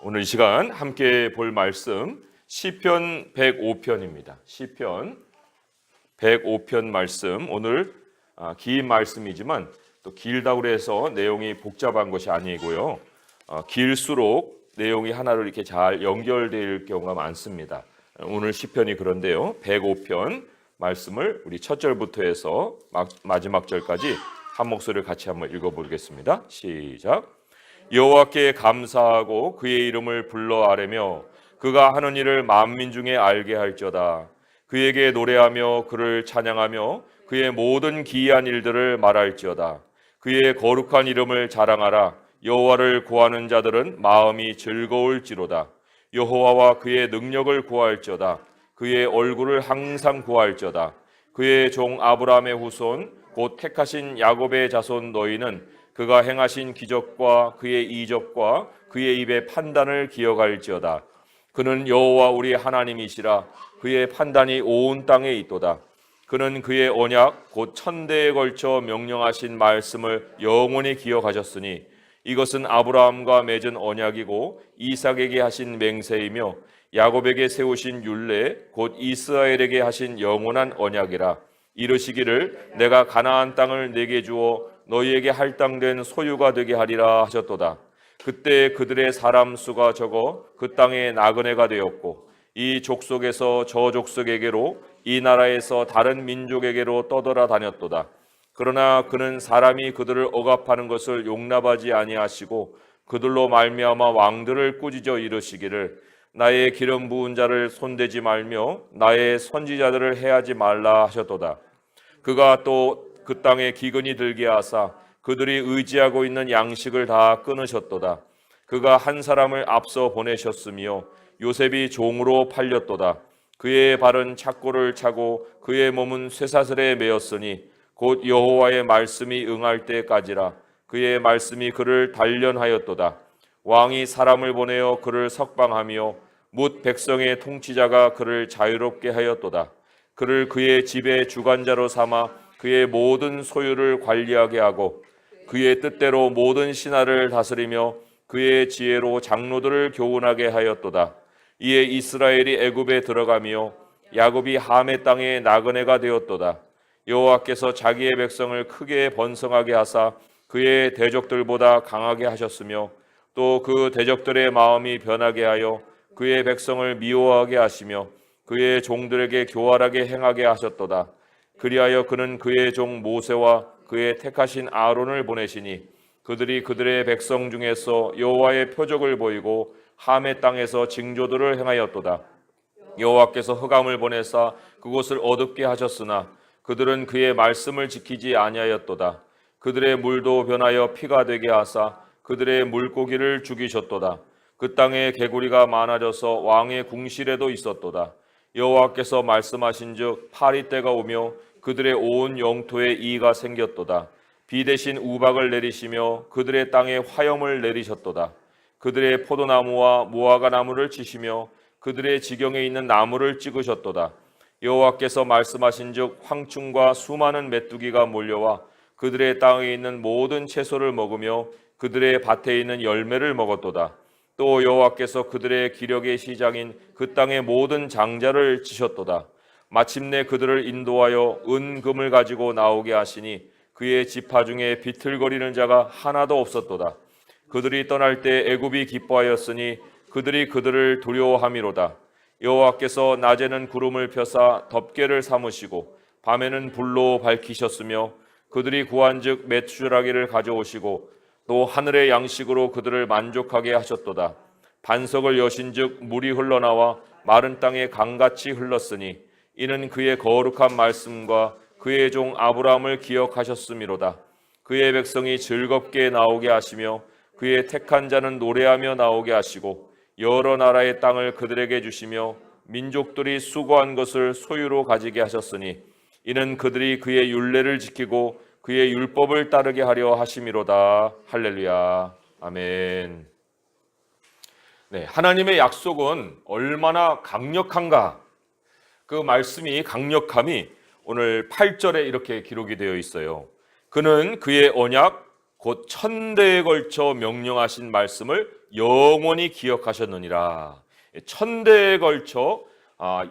오늘 이 시간 함께 볼 말씀 시편 105편입니다. 시편 105편 말씀, 오늘 긴 말씀이지만 또 길다고 해서 내용이 복잡한 것이 아니고요. 길수록 내용이 하나로 이렇게 잘 연결될 경우가 많습니다. 오늘 시편이 그런데요. 105편 말씀을 우리 첫 절부터 해서 마지막 절까지 한 목소리를 같이 한번 읽어보겠습니다. 시작. 여호와께 감사하고 그의 이름을 불러 아뢰며 그가 하는 일을 만민 중에 알게 할지어다. 그에게 노래하며 그를 찬양하며 그의 모든 기이한 일들을 말할지어다. 그의 거룩한 이름을 자랑하라. 여호와를 구하는 자들은 마음이 즐거울지로다. 여호와와 그의 능력을 구할지어다. 그의 얼굴을 항상 구할지어다. 그의 종 아브라함의 후손 곧 택하신 야곱의 자손 너희는 그가 행하신 기적과 그의 이적과 그의 입의 판단을 기억할지어다. 그는 여호와 우리 하나님이시라. 그의 판단이 온 땅에 있도다. 그는 그의 언약 곧 천대에 걸쳐 명령하신 말씀을 영원히 기억하셨으니 이것은 아브라함과 맺은 언약이고 이삭에게 하신 맹세이며 야곱에게 세우신 율례 곧 이스라엘에게 하신 영원한 언약이라. 이르시기를 내가 가나안 땅을 내게 주어 너희에게 할당된 소유가 되게 하리라 하셨도다. 그때 그들의 사람 수가 적어 그 땅에 나그네가 되었고 이 족속에서 저 족속에게로 이 나라에서 다른 민족에게로 떠돌아 다녔도다. 그러나 그는 사람이 그들을 억압하는 것을 용납하지 아니하시고 그들로 말미암아 왕들을 꾸짖어 이르시기를 나의 기름 부은 자를 손대지 말며 나의 선지자들을 해하지 말라 하셨도다. 그가 또 그 땅에 기근이 들게 하사 그들이 의지하고 있는 양식을 다 끊으셨도다. 그가 한 사람을 앞서 보내셨으며 요셉이 종으로 팔렸도다. 그의 발은 착고를 차고 그의 몸은 쇠사슬에 매었으니 곧 여호와의 말씀이 응할 때까지라. 그의 말씀이 그를 단련하였도다. 왕이 사람을 보내어 그를 석방하며 뭇 백성의 통치자가 그를 자유롭게 하였도다. 그를 그의 집의 주관자로 삼아 그의 모든 소유를 관리하게 하고 그의 뜻대로 모든 신하를 다스리며 그의 지혜로 장로들을 교훈하게 하였도다. 이에 이스라엘이 애굽에 들어가며 야곱이 함의 땅에 나그네가 되었도다. 여호와께서 자기의 백성을 크게 번성하게 하사 그의 대적들보다 강하게 하셨으며 또 그 대적들의 마음이 변하게 하여 그의 백성을 미워하게 하시며 그의 종들에게 교활하게 행하게 하셨도다. 그리하여 그는 그의 종 모세와 그의 택하신 아론을 보내시니 그들이 그들의 백성 중에서 여호와의 표적을 보이고 함의 땅에서 징조들을 행하였도다. 여호와께서 흑암을 보내사 그곳을 어둡게 하셨으나 그들은 그의 말씀을 지키지 아니하였도다. 그들의 물도 변하여 피가 되게 하사 그들의 물고기를 죽이셨도다. 그 땅에 개구리가 많아져서 왕의 궁실에도 있었도다. 여호와께서 말씀하신즉 파리때가 오며 그들의 온 영토에 이가 생겼도다. 비 대신 우박을 내리시며 그들의 땅에 화염을 내리셨도다. 그들의 포도나무와 무화과 나무를 치시며 그들의 지경에 있는 나무를 찍으셨도다. 여호와께서 말씀하신즉 황충과 수많은 메뚜기가 몰려와 그들의 땅에 있는 모든 채소를 먹으며 그들의 밭에 있는 열매를 먹었도다. 또 여호와께서 그들의 기력의 시장인 그 땅의 모든 장자를 치셨도다. 마침내 그들을 인도하여 은금을 가지고 나오게 하시니 그의 지파 중에 비틀거리는 자가 하나도 없었도다. 그들이 떠날 때 애굽이 기뻐하였으니 그들이 그들을 두려워함이로다. 여호와께서 낮에는 구름을 펴사 덮개를 삼으시고 밤에는 불로 밝히셨으며 그들이 구한즉 메추라기를 가져오시고 또 하늘의 양식으로 그들을 만족하게 하셨도다. 반석을 여신즉 물이 흘러나와 마른 땅에 강같이 흘렀으니 이는 그의 거룩한 말씀과 그의 종 아브라함을 기억하셨음이로다. 그의 백성이 즐겁게 나오게 하시며 그의 택한 자는 노래하며 나오게 하시고 여러 나라의 땅을 그들에게 주시며 민족들이 수고한 것을 소유로 가지게 하셨으니 이는 그들이 그의 율례를 지키고 그의 율법을 따르게 하려 하심이로다. 할렐루야. 아멘. 네, 하나님의 약속은 얼마나 강력한가? 그 말씀이 강력함이 오늘 8절에 이렇게 기록이 되어 있어요. 그는 그의 언약 곧 천대에 걸쳐 명령하신 말씀을 영원히 기억하셨느니라. 천대에 걸쳐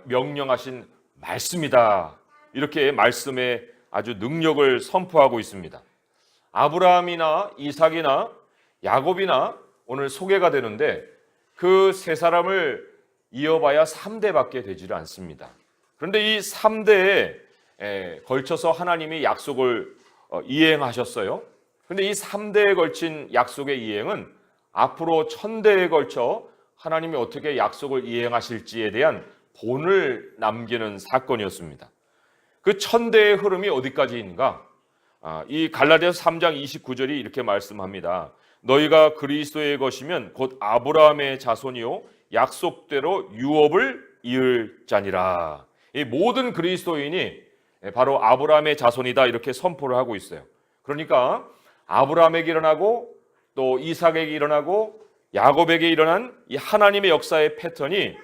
명령하신 말씀이다. 이렇게 말씀의 아주 능력을 선포하고 있습니다. 아브라함이나 이삭이나 야곱이나 오늘 소개가 되는데 그 세 사람을 이어봐야 3대밖에 되지를 않습니다. 그런데 이 3대에 걸쳐서 하나님이 약속을 이행하셨어요. 그런데 이 3대에 걸친 약속의 이행은 앞으로 1000대에 걸쳐 하나님이 어떻게 약속을 이행하실지에 대한 본을 남기는 사건이었습니다. 그 1000대의 흐름이 어디까지인가? 이 갈라디아서 3장 29절이 이렇게 말씀합니다. 너희가 그리스도의 것이면 곧 아브라함의 자손이요 약속대로 유업을 이을 자니라. 이 모든 그리스도인이 바로 아브라함의 자손이다 이렇게 선포를 하고 있어요. 그러니까 아브라함에게 일어나고 또 이삭에게 일어나고 야곱에게 일어난 이 하나님의 역사의 패턴이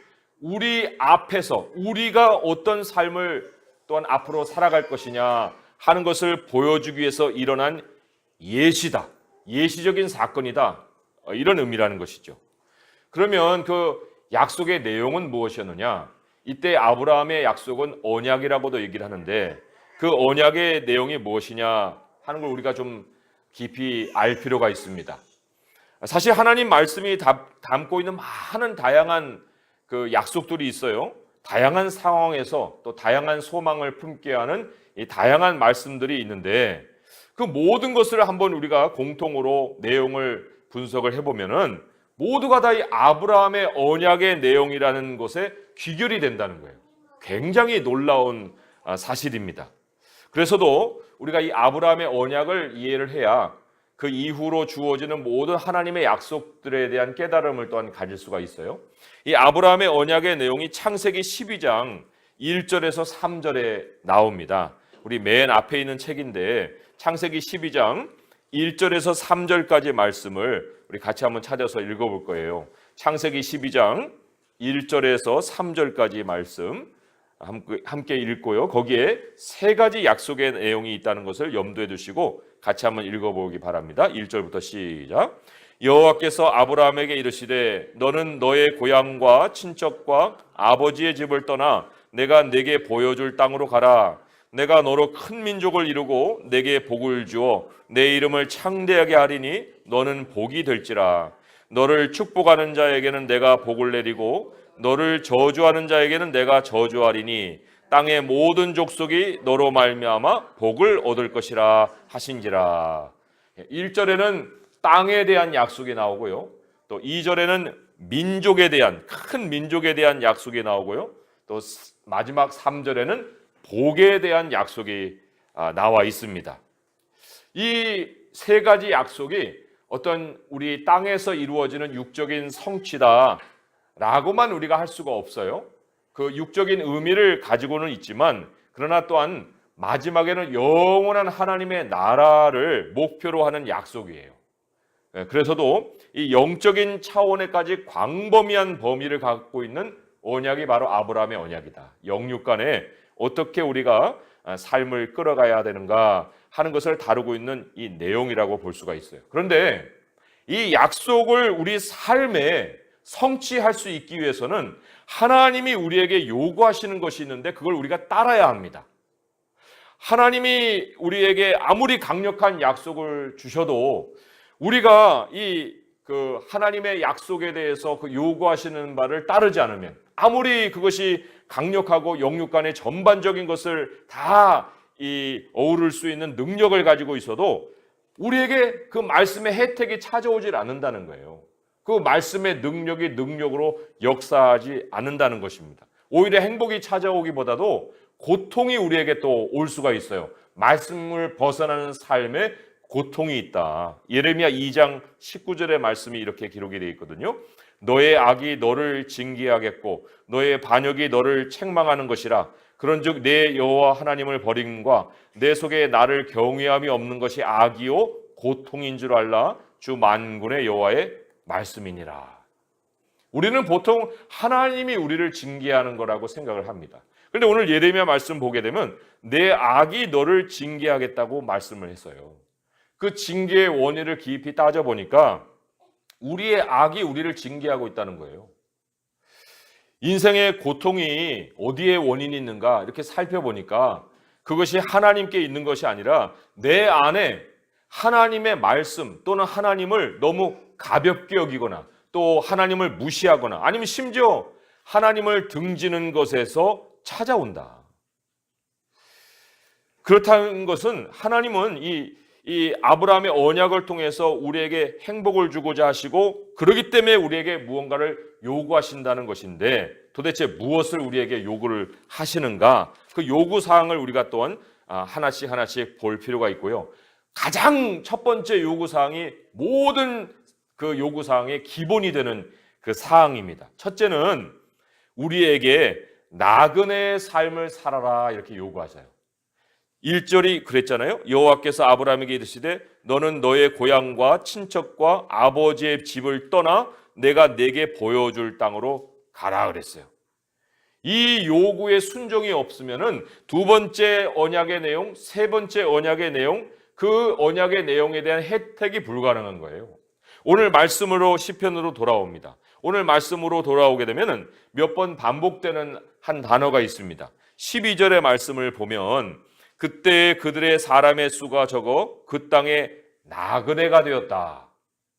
우리 앞에서 우리가 어떤 삶을 또한 앞으로 살아갈 것이냐 하는 것을 보여주기 위해서 일어난 예시다. 예시적인 사건이다. 이런 의미라는 것이죠. 그러면 그 약속의 내용은 무엇이었느냐? 이때 아브라함의 약속은 언약이라고도 얘기를 하는데 그 언약의 내용이 무엇이냐 하는 걸 우리가 좀 깊이 알 필요가 있습니다. 사실 하나님 말씀이 담고 있는 많은 다양한 그 약속들이 있어요. 다양한 상황에서 또 다양한 소망을 품게 하는 이 다양한 말씀들이 있는데 그 모든 것을 한번 우리가 공통으로 내용을 분석을 해보면은 모두가 다 이 아브라함의 언약의 내용이라는 것에 귀결이 된다는 거예요. 굉장히 놀라운 사실입니다. 그래서도 우리가 이 아브라함의 언약을 이해를 해야 그 이후로 주어지는 모든 하나님의 약속들에 대한 깨달음을 또한 가질 수가 있어요. 이 아브라함의 언약의 내용이 창세기 12장 1절에서 3절에 나옵니다. 우리 맨 앞에 있는 책인데 창세기 12장 1절에서 3절까지 말씀을 우리 같이 한번 찾아서 읽어볼 거예요. 창세기 12장 1절에서 3절까지 말씀 함께 읽고요. 거기에 세 가지 약속의 내용이 있다는 것을 염두에 두시고 같이 한번 읽어보기 바랍니다. 1절부터 시작. 여호와께서 아브라함에게 이르시되 너는 너의 고향과 친척과 아버지의 집을 떠나 내가 네게 보여줄 땅으로 가라. 내가 너로 큰 민족을 이루고 내게 복을 주어 내 이름을 창대하게 하리니 너는 복이 될지라. 너를 축복하는 자에게는 내가 복을 내리고 너를 저주하는 자에게는 내가 저주하리니 땅의 모든 족속이 너로 말미암아 복을 얻을 것이라 하신지라. 1절에는 땅에 대한 약속이 나오고요. 또 2절에는 민족에 대한 큰 민족에 대한 약속이 나오고요. 또 마지막 3절에는 복에 대한 약속이 나와 있습니다. 이 세 가지 약속이 어떤 우리 땅에서 이루어지는 육적인 성취다라고만 우리가 할 수가 없어요. 그 육적인 의미를 가지고는 있지만 그러나 또한 마지막에는 영원한 하나님의 나라를 목표로 하는 약속이에요. 그래서도 이 영적인 차원에까지 광범위한 범위를 갖고 있는 언약이 바로 아브라함의 언약이다. 영육간에 어떻게 우리가 삶을 끌어가야 되는가 하는 것을 다루고 있는 이 내용이라고 볼 수가 있어요. 그런데 이 약속을 우리 삶에 성취할 수 있기 위해서는 하나님이 우리에게 요구하시는 것이 있는데 그걸 우리가 따라야 합니다. 하나님이 우리에게 아무리 강력한 약속을 주셔도 우리가 그 하나님의 약속에 대해서 그 요구하시는 바를 따르지 않으면 아무리 그것이 강력하고 영육간의 전반적인 것을 다 어우를 수 있는 능력을 가지고 있어도 우리에게 그 말씀의 혜택이 찾아오질 않는다는 거예요. 그 말씀의 능력이 능력으로 역사하지 않는다는 것입니다. 오히려 행복이 찾아오기보다도 고통이 우리에게 또 올 수가 있어요. 말씀을 벗어나는 삶에 고통이 있다. 예레미야 2장 19절의 말씀이 이렇게 기록이 되어 있거든요. 너의 악이 너를 징계하겠고 너의 반역이 너를 책망하는 것이라. 그런즉 내 여호와 하나님을 버림과 내 속에 나를 경외함이 없는 것이 악이요 고통인 줄 알라. 주 만군의 여호와의 말씀이니라. 우리는 보통 하나님이 우리를 징계하는 거라고 생각을 합니다. 그런데 오늘 예레미야 말씀 보게 되면 내 악이 너를 징계하겠다고 말씀을 했어요. 그 징계의 원인을 깊이 따져보니까 우리의 악이 우리를 징계하고 있다는 거예요. 인생의 고통이 어디에 원인이 있는가 이렇게 살펴보니까 그것이 하나님께 있는 것이 아니라 내 안에 하나님의 말씀 또는 하나님을 너무 가볍게 여기거나 또 하나님을 무시하거나 아니면 심지어 하나님을 등지는 것에서 찾아온다. 그렇다는 것은 하나님은 이 아브라함의 언약을 통해서 우리에게 행복을 주고자 하시고 그러기 때문에 우리에게 무언가를 요구하신다는 것인데 도대체 무엇을 우리에게 요구를 하시는가? 그 요구사항을 우리가 또한 하나씩 볼 필요가 있고요. 가장 첫 번째 요구사항이 모든 그 요구사항의 기본이 되는 그 사항입니다. 첫째는 우리에게 나그네의 삶을 살아라 이렇게 요구하셔요. 1절이 그랬잖아요. 여호와께서 아브라함에게 이르시되 너는 너의 고향과 친척과 아버지의 집을 떠나 내가 내게 보여줄 땅으로 가라 그랬어요. 이 요구에 순종이 없으면은 두 번째 언약의 내용, 세 번째 언약의 내용, 그 언약의 내용에 대한 혜택이 불가능한 거예요. 오늘 말씀으로 시편으로 돌아옵니다. 오늘 말씀으로 돌아오게 되면은 몇 번 반복되는 한 단어가 있습니다. 12절의 말씀을 보면 그때 그들의 사람의 수가 적어 그 땅에 나그네가 되었다.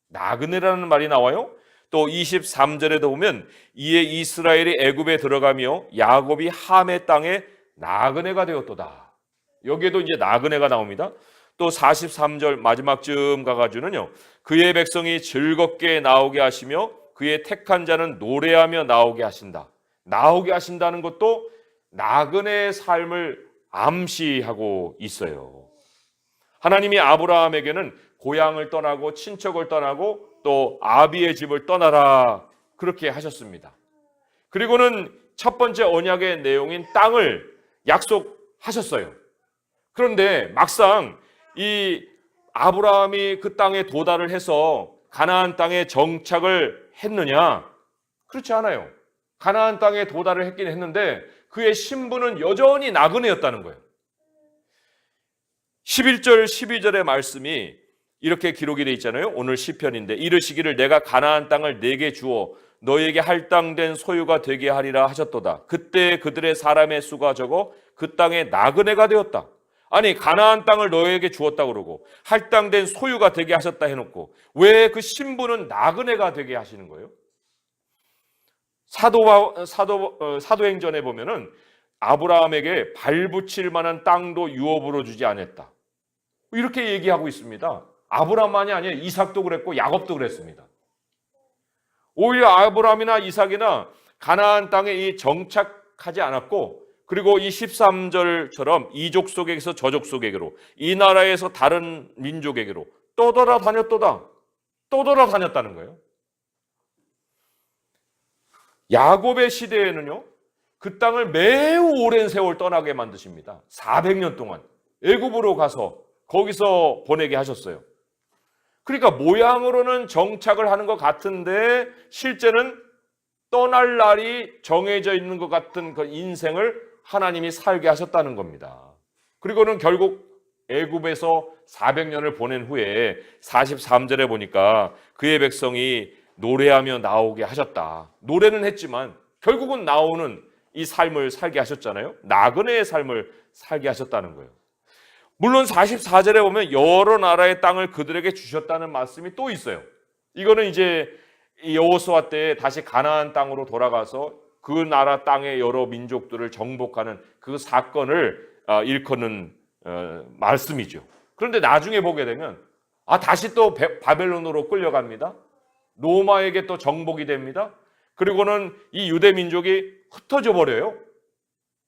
나그네라는 말이 나와요. 또 23절에도 보면 이에 이스라엘이 애굽에 들어가며 야곱이 함의 땅에 나그네가 되었도다. 여기에도 이제 나그네가 나옵니다. 또 43절 마지막쯤 가가지고는요. 그의 백성이 즐겁게 나오게 하시며 그의 택한 자는 노래하며 나오게 하신다. 나오게 하신다는 것도 나그네의 삶을 암시하고 있어요. 하나님이 아브라함에게는 고향을 떠나고 친척을 떠나고 또 아비의 집을 떠나라 그렇게 하셨습니다. 그리고는 첫 번째 언약의 내용인 땅을 약속하셨어요. 그런데 막상 이 아브라함이 그 땅에 도달을 해서 가나안 땅에 정착을 했느냐? 그렇지 않아요. 가나안 땅에 도달을 했긴 했는데 그의 신분은 여전히 나그네였다는 거예요. 11절 12절의 말씀이 이렇게 기록이 되어 있잖아요. 오늘 시편인데 이르시기를 내가 가나안 땅을 내게 주어 너에게 할당된 소유가 되게 하리라 하셨도다. 그때 그들의 사람의 수가 적어 그 땅에 나그네가 되었다. 아니 가나안 땅을 너에게 주었다 그러고 할당된 소유가 되게 하셨다 해놓고 왜 그 신분은 나그네가 되게 하시는 거예요? 사도행전에 보면은 아브라함에게 발붙일 만한 땅도 유업으로 주지 않았다. 이렇게 얘기하고 있습니다. 아브라함만이 아니라 이삭도 그랬고 야곱도 그랬습니다. 오히려 아브라함이나 이삭이나 가나안 땅에 이 정착하지 않았고 그리고 이 13절처럼 이족 속에서 저족 속에게로 이 나라에서 다른 민족에게로 떠돌아다녔다는 거예요. 야곱의 시대에는요. 그 땅을 매우 오랜 세월 떠나게 만드십니다. 400년 동안 애굽으로 가서 거기서 보내게 하셨어요. 그러니까 모양으로는 정착을 하는 것 같은데 실제는 떠날 날이 정해져 있는 것 같은 그 인생을 하나님이 살게 하셨다는 겁니다. 그리고는 결국 애굽에서 400년을 보낸 후에 43절에 보니까 그의 백성이 노래하며 나오게 하셨다. 노래는 했지만 결국은 나오는 이 삶을 살게 하셨잖아요. 나그네의 삶을 살게 하셨다는 거예요. 물론 44절에 보면 여러 나라의 땅을 그들에게 주셨다는 말씀이 또 있어요. 이거는 이제 여호수아 때 다시 가나안 땅으로 돌아가서 그 나라 땅의 여러 민족들을 정복하는 그 사건을 일컫는 말씀이죠. 그런데 나중에 보게 되면 다시 또 바벨론으로 끌려갑니다. 로마에게 또 정복이 됩니다. 그리고는 이 유대 민족이 흩어져 버려요.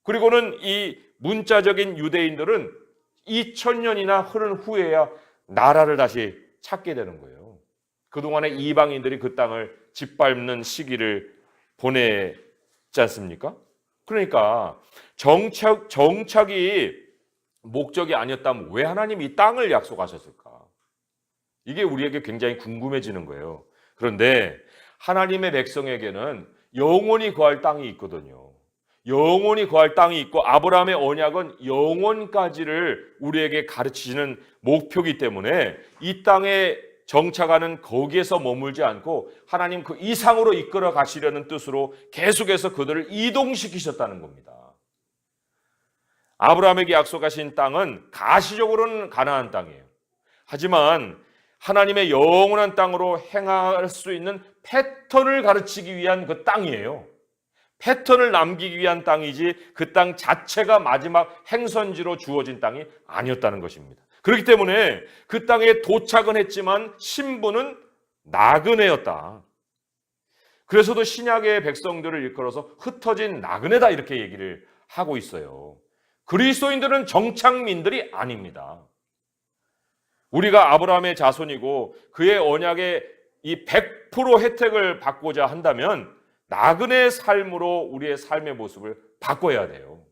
그리고는 이 문자적인 유대인들은 2000년이나 흐른 후에야 나라를 다시 찾게 되는 거예요. 그동안에 이방인들이 그 땅을 짓밟는 시기를 보냈지 않습니까? 그러니까 정착이 목적이 아니었다면 왜 하나님이 이 땅을 약속하셨을까? 이게 우리에게 굉장히 궁금해지는 거예요. 그런데 하나님의 백성에게는 영원히 거할 땅이 있거든요. 영원히 거할 땅이 있고 아브라함의 언약은 영원까지를 우리에게 가르치시는 목표이기 때문에 이 땅에 정착하는 거기에서 머물지 않고 하나님 그 이상으로 이끌어 가시려는 뜻으로 계속해서 그들을 이동시키셨다는 겁니다. 아브라함에게 약속하신 땅은 가시적으로는 가나안 땅이에요. 하지만 하나님의 영원한 땅으로 행할 수 있는 패턴을 가르치기 위한 그 땅이에요. 패턴을 남기기 위한 땅이지 그 땅 자체가 마지막 행선지로 주어진 땅이 아니었다는 것입니다. 그렇기 때문에 그 땅에 도착은 했지만 신분은 나그네였다. 그래서도 신약의 백성들을 일컬어서 흩어진 나그네다 이렇게 얘기를 하고 있어요. 그리스도인들은 정착민들이 아닙니다. 우리가 아브라함의 자손이고 그의 언약의 이 100% 혜택을 받고자 한다면 나그네의 삶으로 우리의 삶의 모습을 바꿔야 돼요.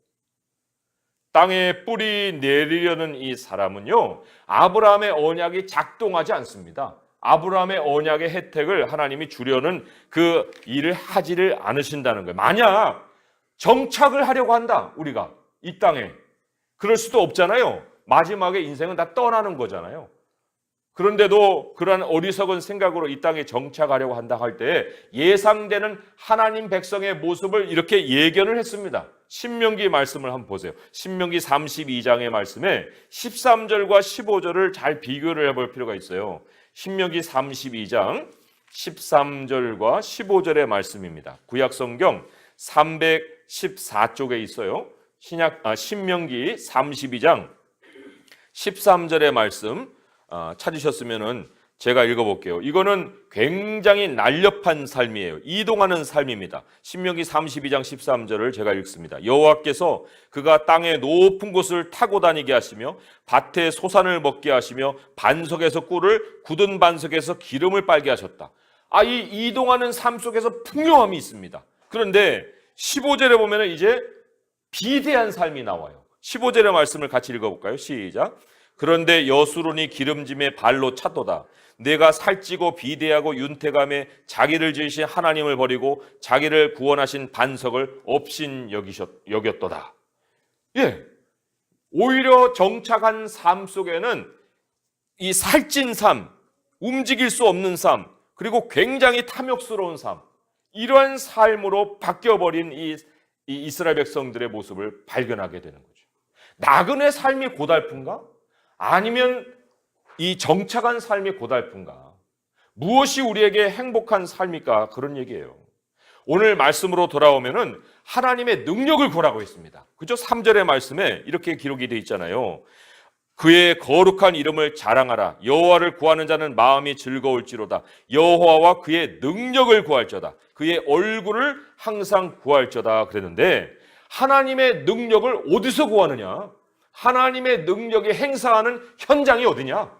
땅에 뿌리 내리려는 이 사람은요, 아브라함의 언약이 작동하지 않습니다. 아브라함의 언약의 혜택을 하나님이 주려는 그 일을 하지를 않으신다는 거예요. 만약 정착을 하려고 한다, 우리가 이 땅에. 그럴 수도 없잖아요. 마지막에 인생은 다 떠나는 거잖아요. 그런데도 그러한 어리석은 생각으로 이 땅에 정착하려고 한다 할 때 예상되는 하나님 백성의 모습을 이렇게 예견을 했습니다. 신명기 말씀을 한번 보세요. 신명기 32장의 말씀에 13절과 15절을 잘 비교를 해볼 필요가 있어요. 신명기 32장 13절과 15절의 말씀입니다. 구약성경 314쪽에 있어요. 신명기 32장 13절의 말씀 찾으셨으면은 제가 읽어볼게요. 이거는 굉장히 날렵한 삶이에요. 이동하는 삶입니다. 신명기 32장 13절을 제가 읽습니다. 여호와께서 그가 땅의 높은 곳을 타고 다니게 하시며 밭에 소산을 먹게 하시며 반석에서 꿀을 굳은 반석에서 기름을 빨게 하셨다. 이 이동하는 삶 속에서 풍요함이 있습니다. 그런데 15절에 보면은 이제 비대한 삶이 나와요. 15절의 말씀을 같이 읽어볼까요? 시작. 그런데 여수론이 기름짐에 발로 찼도다. 내가 살찌고 비대하고 윤택함에 자기를 지으신 하나님을 버리고 자기를 구원하신 반석을 업신 여겼도다. 예, 오히려 정착한 삶 속에는 이 살찐 삶, 움직일 수 없는 삶, 그리고 굉장히 탐욕스러운 삶, 이러한 삶으로 바뀌어버린 이 이스라엘 백성들의 모습을 발견하게 되는 거죠. 나그네 삶이 고달픈가? 아니면 이 정착한 삶이 고달픈가? 무엇이 우리에게 행복한 삶일까? 그런 얘기예요. 오늘 말씀으로 돌아오면은 하나님의 능력을 구하라고 했습니다. 그죠? 3절의 말씀에 이렇게 기록이 되어 있잖아요. 그의 거룩한 이름을 자랑하라. 여호와를 구하는 자는 마음이 즐거울지로다. 여호와와 그의 능력을 구할저다. 그의 얼굴을 항상 구할저다 그랬는데 하나님의 능력을 어디서 구하느냐? 하나님의 능력이 행사하는 현장이 어디냐?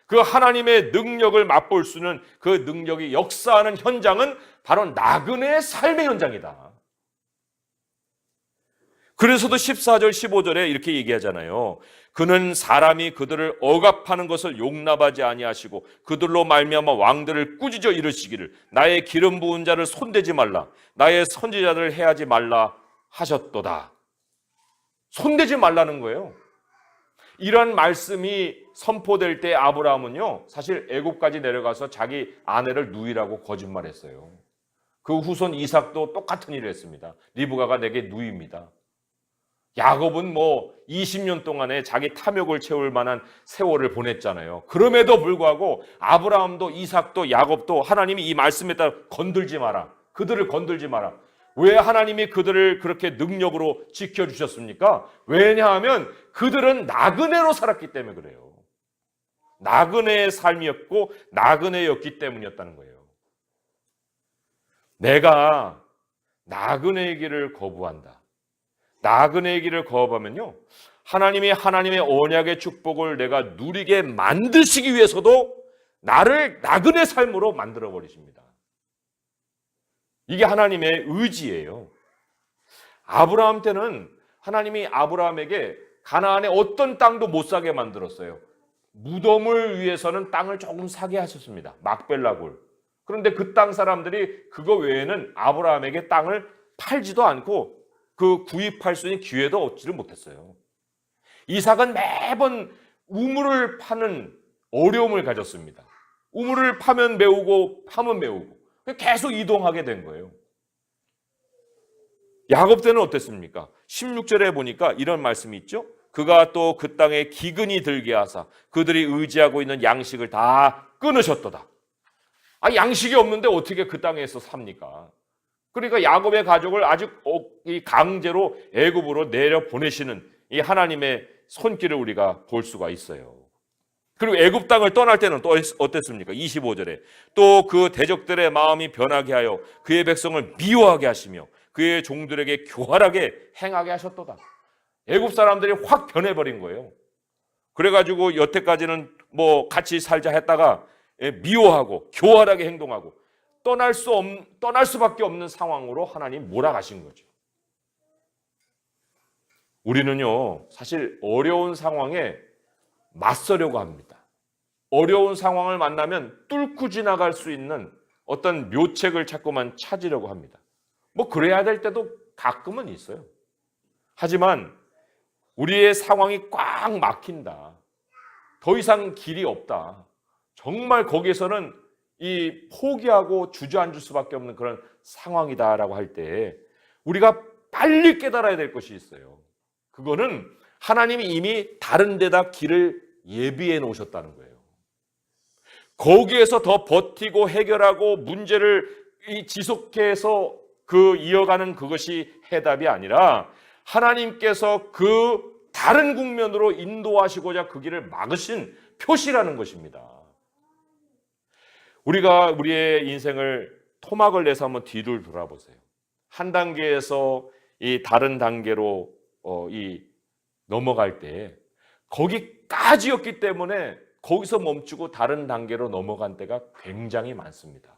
그 하나님의 능력을 맛볼 수 있는 그 능력이 역사하는 현장은 바로 나그네의 삶의 현장이다. 그래서도 14절 15절에 이렇게 얘기하잖아요. 그는 사람이 그들을 억압하는 것을 용납하지 아니하시고 그들로 말미암아 왕들을 꾸짖어 이르시기를 나의 기름 부은 자를 손대지 말라 나의 선지자들을 해하지 말라 하셨도다. 손대지 말라는 거예요. 이런 말씀이 선포될 때 아브라함은요, 사실 애굽까지 내려가서 자기 아내를 누이라고 거짓말했어요. 그 후손 이삭도 똑같은 일을 했습니다. 리브가가 내게 누이입니다. 야곱은 20년 동안에 자기 탐욕을 채울 만한 세월을 보냈잖아요. 그럼에도 불구하고 아브라함도 이삭도 야곱도 하나님이 이 말씀에 따라 건들지 마라. 그들을 건들지 마라. 왜 하나님이 그들을 그렇게 능력으로 지켜주셨습니까? 왜냐하면 그들은 나그네로 살았기 때문에 그래요. 나그네의 삶이었고 나그네였기 때문이었다는 거예요. 내가 나그네의 길을 거부한다. 나그네의 길을 거부하면요, 하나님의 언약의 축복을 내가 누리게 만드시기 위해서도 나를 나그네 삶으로 만들어 버리십니다. 이게 하나님의 의지예요. 아브라함 때는 하나님이 아브라함에게 가나안의 어떤 땅도 못 사게 만들었어요. 무덤을 위해서는 땅을 조금 사게 하셨습니다. 막벨라굴. 그런데 그 땅 사람들이 그거 외에는 아브라함에게 땅을 팔지도 않고 그 구입할 수 있는 기회도 얻지를 못했어요. 이삭은 매번 우물을 파는 어려움을 가졌습니다. 우물을 파면 메우고 파면 메우고 계속 이동하게 된 거예요. 야곱 때는 어땠습니까? 16절에 보니까 이런 말씀이 있죠. 그가 또 그 땅에 기근이 들게 하사 그들이 의지하고 있는 양식을 다 끊으셨도다. 양식이 없는데 어떻게 그 땅에서 삽니까? 그러니까 야곱의 가족을 아주 강제로 애굽으로 내려 보내시는 이 하나님의 손길을 우리가 볼 수가 있어요. 그리고 애굽 땅을 떠날 때는 또 어땠습니까? 25절에 또 그 대적들의 마음이 변하게 하여 그의 백성을 미워하게 하시며 그의 종들에게 교활하게 행하게 하셨도다. 애굽 사람들이 확 변해버린 거예요. 그래가지고 여태까지는 뭐 같이 살자 했다가 미워하고 교활하게 행동하고 떠날 수밖에 없는 상황으로 하나님 몰아가신 거죠. 우리는요, 사실 어려운 상황에 맞서려고 합니다. 어려운 상황을 만나면 뚫고 지나갈 수 있는 어떤 묘책을 자꾸만 찾으려고 합니다. 뭐 그래야 될 때도 가끔은 있어요. 하지만 우리의 상황이 꽉 막힌다. 더 이상 길이 없다. 정말 거기에서는 이 포기하고 주저앉을 수밖에 없는 그런 상황이다라고 할 때 우리가 빨리 깨달아야 될 것이 있어요. 그거는 하나님이 이미 다른 데다 길을 예비해 놓으셨다는 거예요. 거기에서 더 버티고 해결하고 문제를 지속해서 이어가는 그것이 해답이 아니라 하나님께서 그 다른 국면으로 인도하시고자 그 길을 막으신 표시라는 것입니다. 우리가 우리의 인생을 토막을 내서 한번 뒤를 돌아보세요. 한 단계에서 이 다른 단계로 넘어갈 때 거기까지였기 때문에 거기서 멈추고 다른 단계로 넘어간 때가 굉장히 많습니다.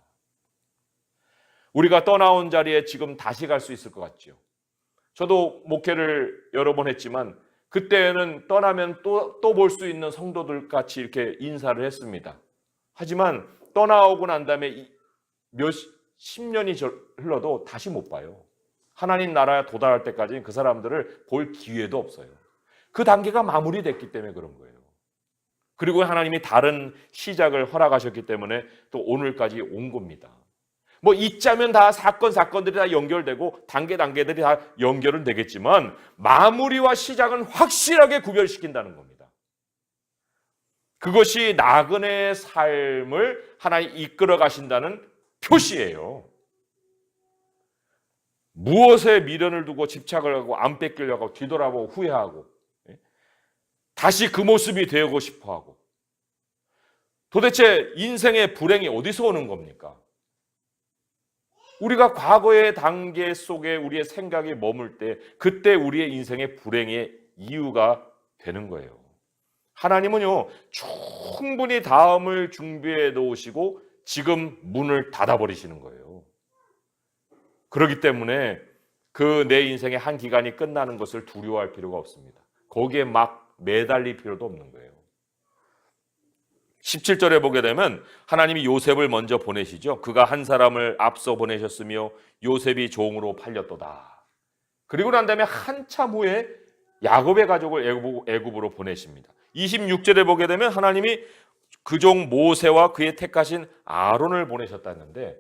우리가 떠나온 자리에 지금 다시 갈 수 있을 것 같죠. 저도 목회를 여러 번 했지만 그때는 떠나면 또 볼 수 있는 성도들 같이 이렇게 인사를 했습니다. 하지만 떠나오고 난 다음에 십 년이 흘러도 다시 못 봐요. 하나님 나라에 도달할 때까지는 그 사람들을 볼 기회도 없어요. 그 단계가 마무리됐기 때문에 그런 거예요. 그리고 하나님이 다른 시작을 허락하셨기 때문에 또 오늘까지 온 겁니다. 뭐 잊자면 다 사건들이 다 연결되고 단계들이 다 연결은 되겠지만 마무리와 시작은 확실하게 구별시킨다는 겁니다. 그것이 나그네의 삶을 하나님 이끌어 가신다는 표시예요. 무엇에 미련을 두고 집착을 하고 안 뺏기려고 하고 뒤돌아보고 후회하고 다시 그 모습이 되고 싶어하고 도대체 인생의 불행이 어디서 오는 겁니까? 우리가 과거의 단계 속에 우리의 생각이 머물 때 그때 우리의 인생의 불행의 이유가 되는 거예요. 하나님은요 충분히 다음을 준비해 놓으시고 지금 문을 닫아버리시는 거예요. 그렇기 때문에 그 내 인생의 한 기간이 끝나는 것을 두려워할 필요가 없습니다. 거기에 막 매달릴 필요도 없는 거예요. 17절에 보게 되면 하나님이 요셉을 먼저 보내시죠. 그가 한 사람을 앞서 보내셨으며 요셉이 종으로 팔렸도다. 그리고 난 다음에 한참 후에 야곱의 가족을 애굽으로 보내십니다. 26절에 보게 되면 하나님이 그 종 모세와 그의 택하신 아론을 보내셨다는데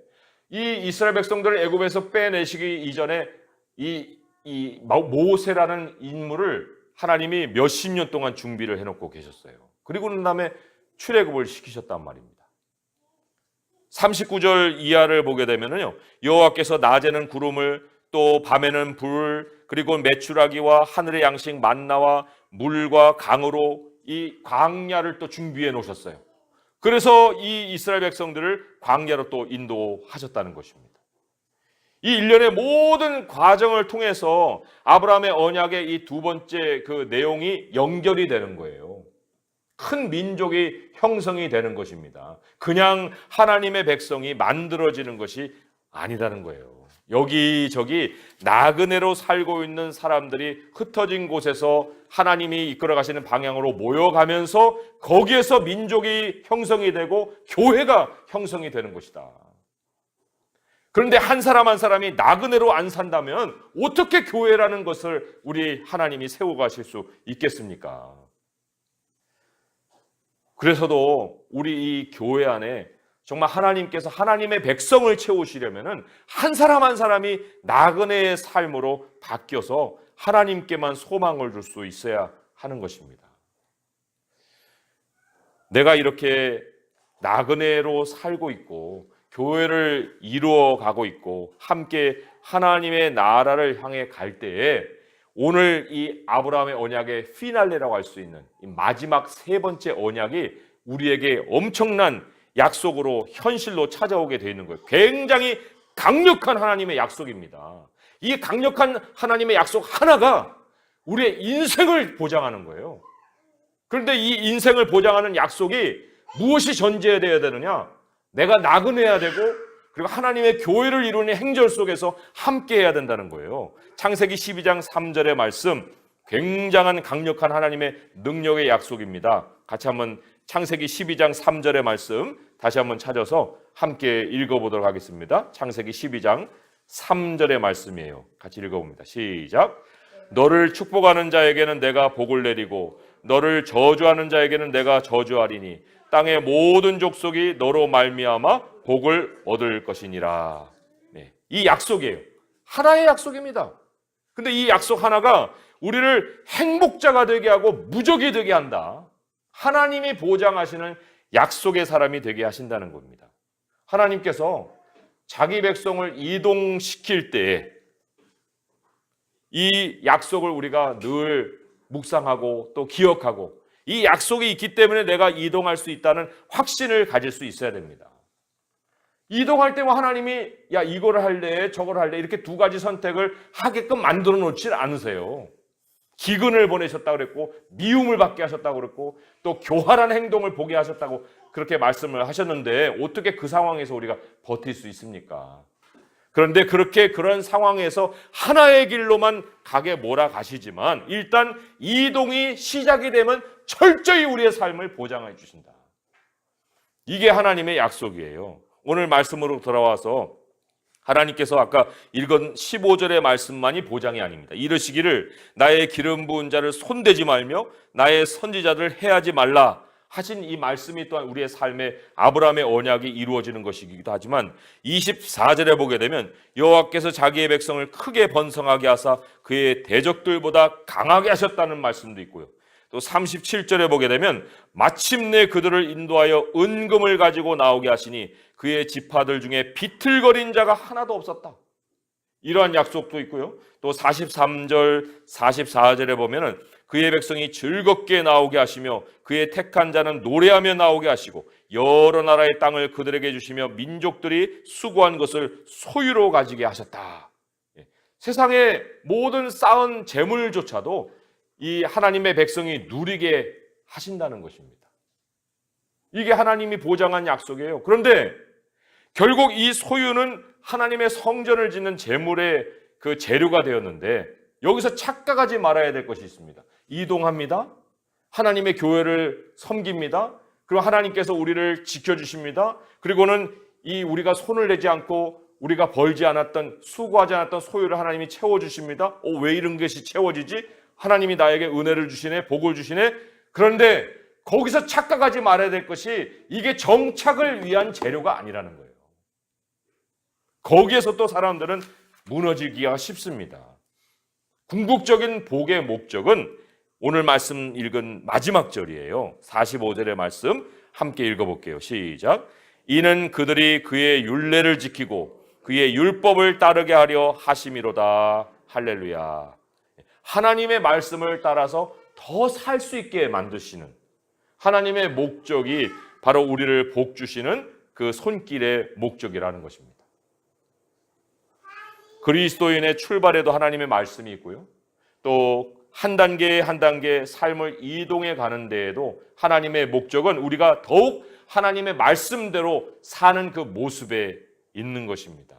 이 이스라엘 백성들을 애굽에서 빼내시기 이전에 이 모세라는 인물을 하나님이 몇십 년 동안 준비를 해놓고 계셨어요. 그리고 난 다음에 출애굽을 시키셨단 말입니다. 39절 이하를 보게 되면요, 여호와께서 낮에는 구름을 또 밤에는 불 그리고 메추라기와 하늘의 양식 만나와 물과 강으로 이 광야를 또 준비해 놓으셨어요. 그래서 이 이스라엘 백성들을 광야로 또 인도하셨다는 것입니다. 이 일련의 모든 과정을 통해서 아브라함의 언약의 이 두 번째 그 내용이 연결이 되는 거예요. 큰 민족이 형성이 되는 것입니다. 그냥 하나님의 백성이 만들어지는 것이 아니라는 거예요. 여기저기 나그네로 살고 있는 사람들이 흩어진 곳에서 하나님이 이끌어 가시는 방향으로 모여가면서 거기에서 민족이 형성이 되고 교회가 형성이 되는 것이다. 그런데 한 사람 한 사람이 나그네로 안 산다면 어떻게 교회라는 것을 우리 하나님이 세워 가실 수 있겠습니까? 그래서도 우리 이 교회 안에 정말 하나님께서 하나님의 백성을 채우시려면은 한 사람 한 사람이 나그네의 삶으로 바뀌어서 하나님께만 소망을 줄 수 있어야 하는 것입니다. 내가 이렇게 나그네로 살고 있고 교회를 이루어 가고 있고 함께 하나님의 나라를 향해 갈 때에 오늘 이 아브라함의 언약의 피날레라고 할 수 있는 이 마지막 세 번째 언약이 우리에게 엄청난 약속으로 현실로 찾아오게 되어 있는 거예요. 굉장히 강력한 하나님의 약속입니다. 이 강력한 하나님의 약속 하나가 우리의 인생을 보장하는 거예요. 그런데 이 인생을 보장하는 약속이 무엇이 전제되어야 되느냐? 내가 나그네야 되고 그리고 하나님의 교회를 이루는 행절 속에서 함께 해야 된다는 거예요. 창세기 12장 3절의 말씀, 굉장한 강력한 하나님의 능력의 약속입니다. 같이 한번 창세기 12장 3절의 말씀 다시 한번 찾아서 함께 읽어보도록 하겠습니다. 창세기 12장 3절의 말씀이에요. 같이 읽어봅니다. 시작. 너를 축복하는 자에게는 내가 복을 내리고 너를 저주하는 자에게는 내가 저주하리니 땅의 모든 족속이 너로 말미암아 복을 얻을 것이니라. 네, 이 약속이에요. 하나의 약속입니다. 근데 이 약속 하나가 우리를 행복자가 되게 하고 무적이 되게 한다. 하나님이 보장하시는 약속의 사람이 되게 하신다는 겁니다. 하나님께서 자기 백성을 이동시킬 때에 이 약속을 우리가 늘 묵상하고 또 기억하고 이 약속이 있기 때문에 내가 이동할 수 있다는 확신을 가질 수 있어야 됩니다. 이동할 때만 하나님이 야 이거를 할래 저걸 할래 이렇게 두 가지 선택을 하게끔 만들어 놓지 않으세요. 기근을 보내셨다고 그랬고 미움을 받게 하셨다고 그랬고 또 교활한 행동을 보게 하셨다고 그렇게 말씀을 하셨는데 어떻게 그 상황에서 우리가 버틸 수 있습니까? 그런데 그런 상황에서 하나의 길로만 가게 몰아가시지만 일단 이동이 시작이 되면 철저히 우리의 삶을 보장해 주신다. 이게 하나님의 약속이에요. 오늘 말씀으로 돌아와서 하나님께서 아까 읽은 15절의 말씀만이 보장이 아닙니다. 이르시기를 나의 기름 부은 자를 손대지 말며 나의 선지자들을 해하지 말라 하신 이 말씀이 또한 우리의 삶에 아브라함의 언약이 이루어지는 것이기도 하지만 24절에 보게 되면 여호와께서 자기의 백성을 크게 번성하게 하사 그의 대적들보다 강하게 하셨다는 말씀도 있고요. 또 37절에 보게 되면 마침내 그들을 인도하여 은금을 가지고 나오게 하시니 그의 지파들 중에 비틀거린 자가 하나도 없었다. 이러한 약속도 있고요. 또 43절, 44절에 보면은 그의 백성이 즐겁게 나오게 하시며 그의 택한 자는 노래하며 나오게 하시고 여러 나라의 땅을 그들에게 주시며 민족들이 수고한 것을 소유로 가지게 하셨다. 세상의 모든 쌓은 재물조차도 이 하나님의 백성이 누리게 하신다는 것입니다. 이게 하나님이 보장한 약속이에요. 그런데 결국 이 소유는 하나님의 성전을 짓는 재물의 그 재료가 되었는데 여기서 착각하지 말아야 될 것이 있습니다. 이동합니다. 하나님의 교회를 섬깁니다. 그리고 하나님께서 우리를 지켜주십니다. 그리고는 이 우리가 손을 내지 않고 우리가 벌지 않았던 수고하지 않았던 소유를 하나님이 채워주십니다. 왜 이런 것이 채워지지? 하나님이 나에게 은혜를 주시네, 복을 주시네. 그런데 거기서 착각하지 말아야 될 것이 이게 정착을 위한 재료가 아니라는 거예요. 거기에서 또 사람들은 무너지기가 쉽습니다. 궁극적인 복의 목적은 오늘 말씀 읽은 마지막 절이에요. 45절의 말씀 함께 읽어볼게요. 시작. 이는 그들이 그의 율례를 지키고 그의 율법을 따르게 하려 하심이로다. 할렐루야. 하나님의 말씀을 따라서 더 살 수 있게 만드시는 하나님의 목적이 바로 우리를 복 주시는 그 손길의 목적이라는 것입니다. 그리스도인의 출발에도 하나님의 말씀이 있고요. 또 한 단계 한 단계 삶을 이동해 가는 데에도 하나님의 목적은 우리가 더욱 하나님의 말씀대로 사는 그 모습에 있는 것입니다.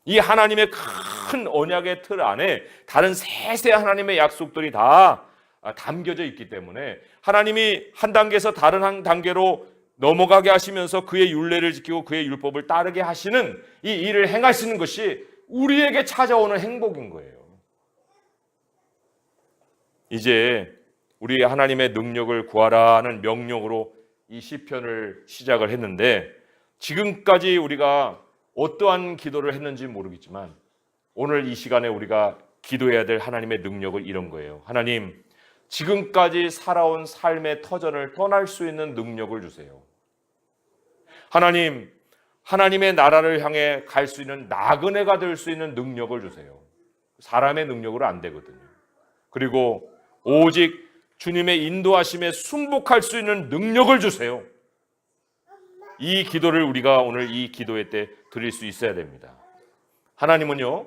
이 하나님의 큰 언약의 틀 안에 다른 세세한 하나님의 약속들이 다 담겨져 있기 때문에 하나님이 한 단계에서 다른 한 단계로 넘어가게 하시면서 그의 율례를 지키고 그의 율법을 따르게 하시는 이 일을 행하시는 것이 우리에게 찾아오는 행복인 거예요. 이제 우리 하나님의 능력을 구하라는 명령으로 이 시편을 시작을 했는데 지금까지 우리가 어떠한 기도를 했는지 모르겠지만 오늘 이 시간에 우리가 기도해야 될 하나님의 능력을 이런 거예요. 하나님, 지금까지 살아온 삶의 터전을 떠날 수 있는 능력을 주세요. 하나님, 하나님의 나라를 향해 갈 수 있는 나그네가 될 수 있는 능력을 주세요. 사람의 능력으로 안 되거든요. 그리고 오직 주님의 인도하심에 순복할 수 있는 능력을 주세요. 이 기도를 우리가 오늘 이 기도회 때 드릴 수 있어야 됩니다. 하나님은요,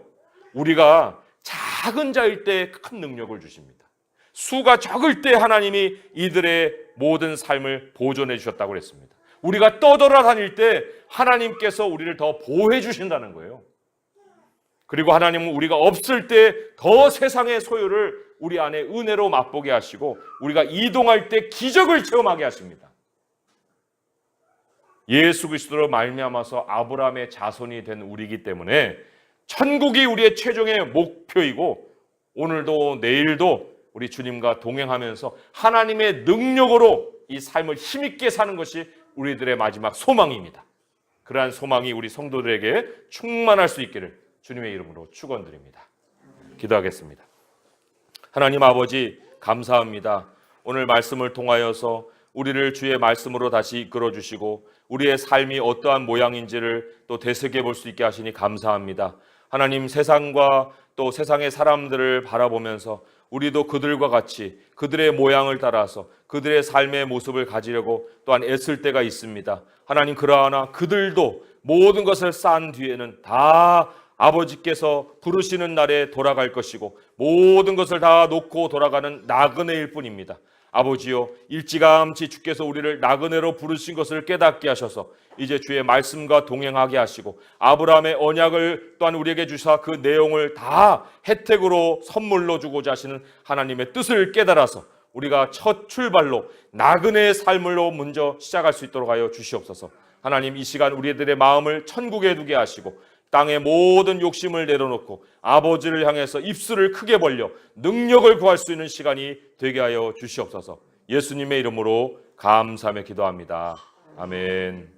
우리가 작은 자일 때 큰 능력을 주십니다. 수가 적을 때 하나님이 이들의 모든 삶을 보존해 주셨다고 그랬습니다. 우리가 떠돌아다닐 때 하나님께서 우리를 더 보호해 주신다는 거예요. 그리고 하나님은 우리가 없을 때 더 세상의 소유를 우리 안에 은혜로 맛보게 하시고 우리가 이동할 때 기적을 체험하게 하십니다. 예수 그리스도로 말미암아서 아브라함의 자손이 된 우리이기 때문에 천국이 우리의 최종의 목표이고 오늘도 내일도 우리 주님과 동행하면서 하나님의 능력으로 이 삶을 힘있게 사는 것이 우리들의 마지막 소망입니다. 그러한 소망이 우리 성도들에게 충만할 수 있기를 주님의 이름으로 축원드립니다. 기도하겠습니다. 하나님 아버지, 감사합니다. 오늘 말씀을 통하여서 우리를 주의 말씀으로 다시 이끌어 주시고 우리의 삶이 어떠한 모양인지를 또 되새겨 볼 수 있게 하시니 감사합니다. 하나님, 세상과 또 세상의 사람들을 바라보면서 우리도 그들과 같이 그들의 모양을 따라서 그들의 삶의 모습을 가지려고 또한 애쓸 때가 있습니다. 하나님, 그러나 그들도 모든 것을 쌓은 뒤에는 다 아버지께서 부르시는 날에 돌아갈 것이고 모든 것을 다 놓고 돌아가는 나그네일 뿐입니다. 아버지요, 일찌감치 주께서 우리를 나그네로 부르신 것을 깨닫게 하셔서 이제 주의 말씀과 동행하게 하시고 아브라함의 언약을 또한 우리에게 주사 그 내용을 다 혜택으로 선물로 주고자 하시는 하나님의 뜻을 깨달아서 우리가 첫 출발로 나그네의 삶으로 먼저 시작할 수 있도록 하여 주시옵소서. 하나님, 이 시간 우리들의 마음을 천국에 두게 하시고 땅의 모든 욕심을 내려놓고 아버지를 향해서 입술을 크게 벌려 능력을 구할 수 있는 시간이 되게 하여 주시옵소서. 예수님의 이름으로 감사하며 기도합니다. 아멘.